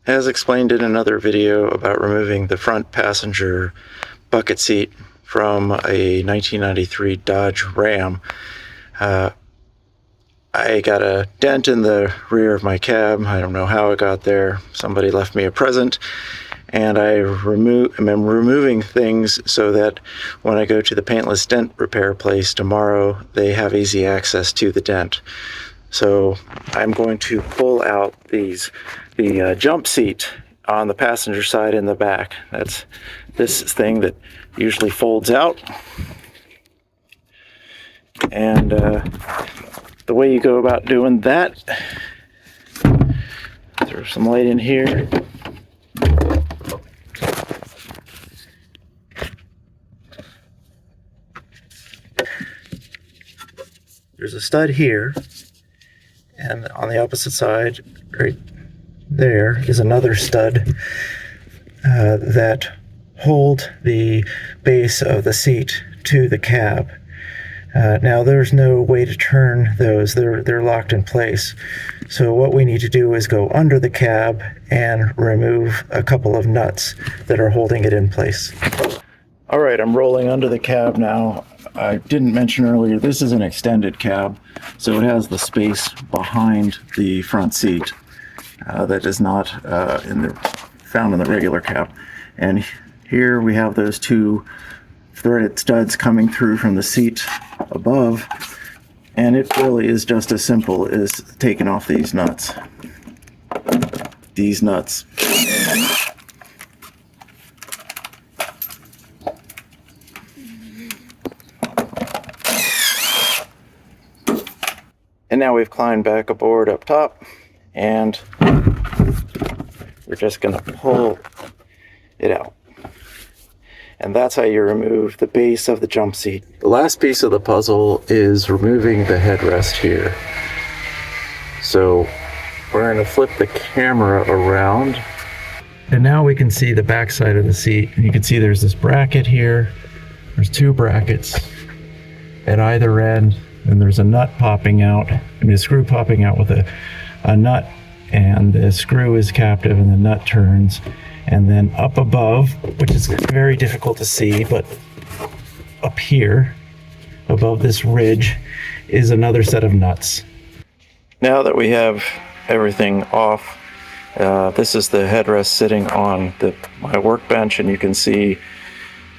As explained in another video about removing the front passenger bucket seat from a 1993 Dodge Ram, I got a dent in the rear of my cab. I don't know how it got there. Somebody left me a present, and I'm removing things so that when I go to the paintless dent repair place tomorrow, they have easy access to the dent. So I'm going to pull out the jump seat on the passenger side in the back. That's this thing that usually folds out. And the way you go about doing that, throw some light in here. There's a stud here. And on the opposite side, right there, is another stud that hold the base of the seat to the cab. Now there's no way to turn those; they're locked in place. So what we need to do is go under the cab and remove a couple of nuts that are holding it in place. All right, I'm rolling under the cab now. I didn't mention earlier, this is an extended cab, so it has the space behind the front seat that is not found in the regular cab. And here we have those two threaded studs coming through from the seat above, and it really is just as simple as taking off these nuts. These nuts. And now we've climbed back aboard up top, and we're just going to pull it out. And that's how you remove the base of the jump seat. The last piece of the puzzle is removing the headrest here. So we're going to flip the camera around. And now we can see the back side of the seat. And you can see there's this bracket here. There's two brackets at either end. And there's a nut popping out, a screw popping out with a nut, and the screw is captive and the nut turns. And then up above, which is very difficult to see, but up here, above this ridge, is another set of nuts. Now that we have everything off, this is the headrest sitting on my workbench, and you can see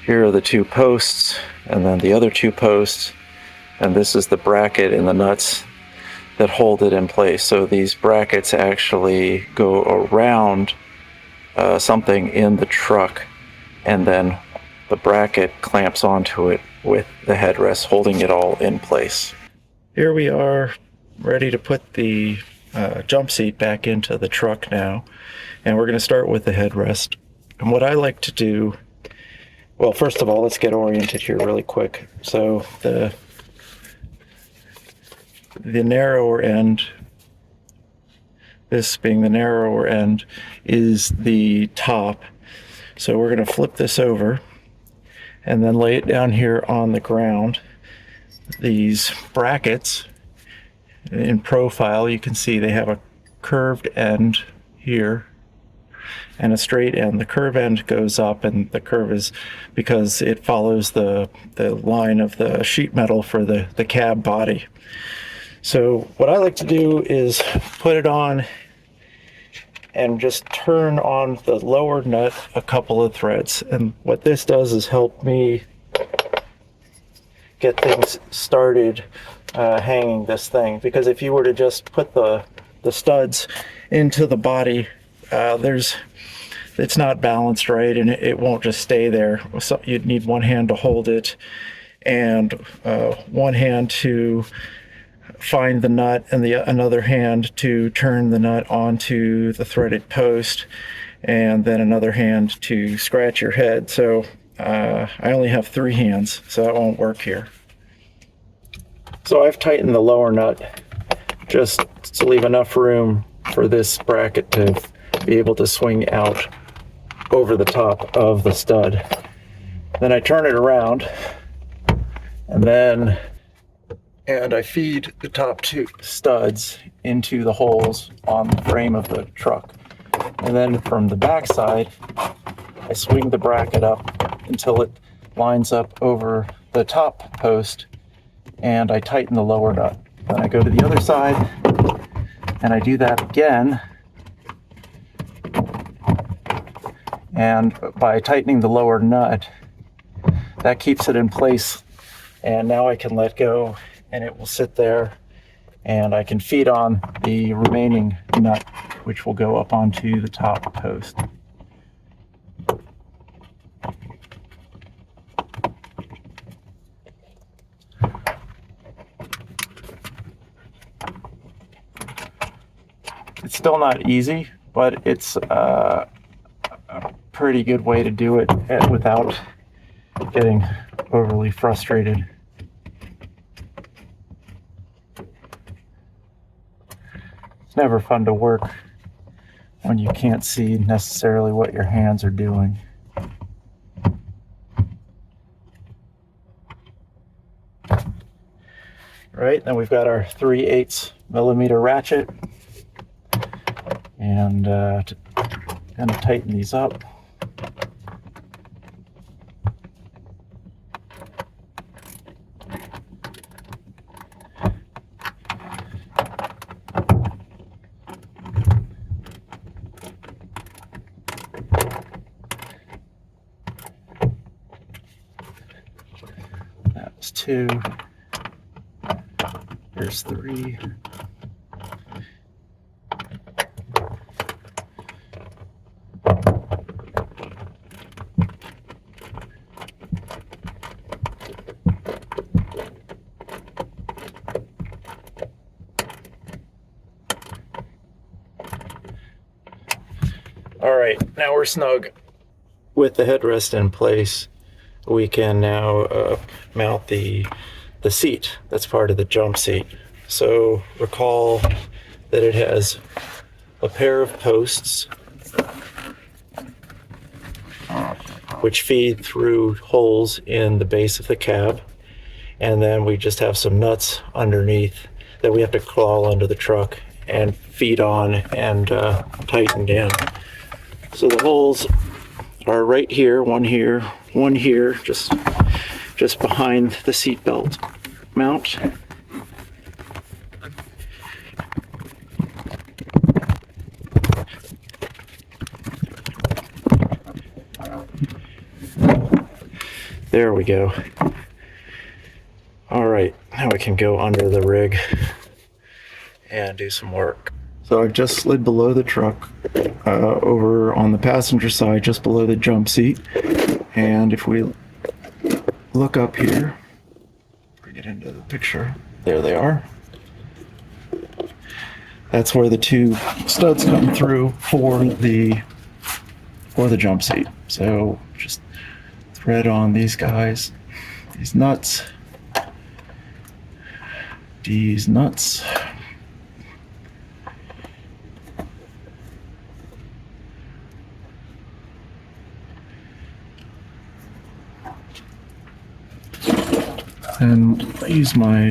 here are the two posts, and then the other two posts. And this is the bracket and the nuts that hold it in place. So these brackets actually go around something in the truck, and then the bracket clamps onto it with the headrest holding it all in place. Here we are, ready to put the jump seat back into the truck now. And we're going to start with the headrest. And what I like to do, well, first of all, let's get oriented here really quick. So the narrower end, this being the narrower end, is the top. So we're going to flip this over and then lay it down here on the ground. These brackets in profile, you can see they have a curved end here and a straight end. The curved end goes up, and the curve is because it follows the line of the sheet metal for the cab body. So what I like to do is put it on and just turn on the lower nut a couple of threads. And what this does is help me get things started hanging this thing. Because if you were to just put the studs into the body, it's not balanced right, and it won't just stay there. So you'd need one hand to hold it and one hand to find the nut, and another hand to turn the nut onto the threaded post, and then another hand to scratch your head. So I only have 3 hands, so that won't work here. So I've tightened the lower nut just to leave enough room for this bracket to be able to swing out over the top of the stud. Then I turn it around, and I feed the top 2 studs into the holes on the frame of the truck. And then from the back side, I swing the bracket up until it lines up over the top post, and I tighten the lower nut. Then I go to the other side and I do that again. And by tightening the lower nut, that keeps it in place. And now I can let go and it will sit there, and I can feed on the remaining nut, which will go up onto the top post. It's still not easy, but it's a pretty good way to do it without getting overly frustrated. It's never fun to work when you can't see necessarily what your hands are doing. Right, then we've got our 3/8 millimeter ratchet, and to kind of tighten these up. That was 2. There's 3. All right, now we're snug. With the headrest in place, we can now mount the seat that's part of the jump seat. So recall that it has a pair of posts which feed through holes in the base of the cab, and then we just have some nuts underneath that we have to crawl under the truck and feed on and tighten down. So the holes are right here, one here, just behind the seat belt mount. There we go. All right, now we can go under the rig and do some work. So I've just slid below the truck, over on the passenger side, just below the jump seat. And if we look up here, bring it into the picture, there they are. That's where the 2 studs come through for the jump seat. So just thread on these guys, these nuts. And I use my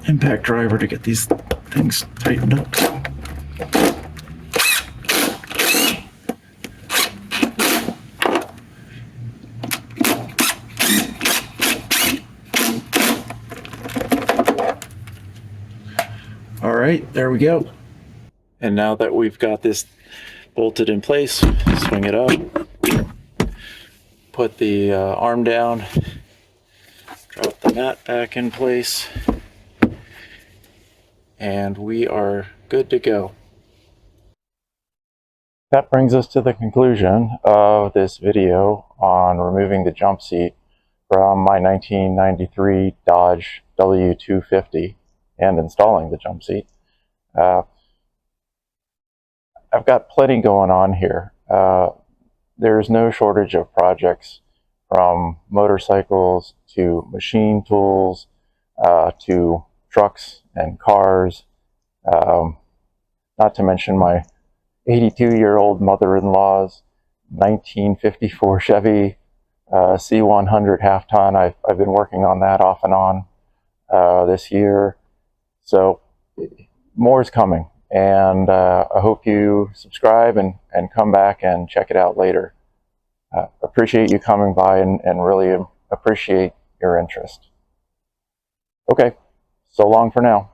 impact driver to get these things tightened up. All right, there we go. And now that we've got this bolted in place, swing it up, put the arm down, drop the mat back in place, and we are good to go. That brings us to the conclusion of this video on removing the jump seat from my 1993 Dodge W250 and installing the jump seat. I've got plenty going on here. There's no shortage of projects, from motorcycles to machine tools to trucks and cars, not to mention my 82-year-old mother-in-law's 1954 Chevy C100 half-ton. I've been working on that off and on this year. So more is coming, and I hope you subscribe and come back and check it out later. Appreciate you coming by and really appreciate your interest. Okay, so long for now.